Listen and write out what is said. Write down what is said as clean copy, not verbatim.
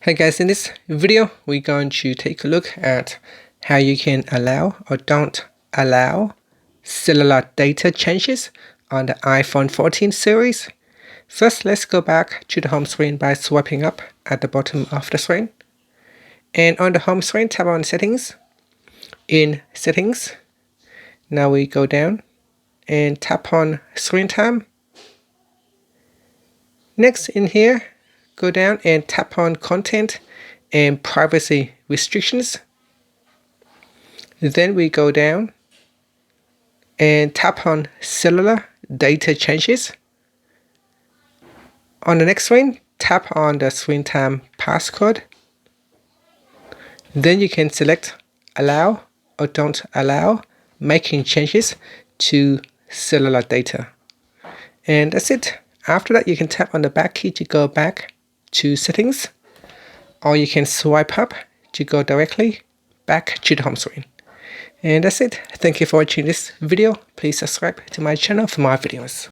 Hey guys, in this video we're going to take a look at how you can allow or don't allow cellular data changes on the iPhone 14 series. First, let's go back to the home screen by swiping up at the bottom of the screen. And on the home screen, tap on Settings. In Settings, now we go down and tap on Screen Time. Next, in here, go down and tap on Content and Privacy Restrictions. Then we go down and tap on Cellular Data Changes. On the next screen, tap on the Screen Time passcode. Then you can select Allow or Don't Allow making changes to cellular data. And that's it. After that, you can tap on the back key to go back to Settings, or you can swipe up to go directly back to the home screen. And that's it. Thank you for watching this video. Please subscribe to my channel for more videos.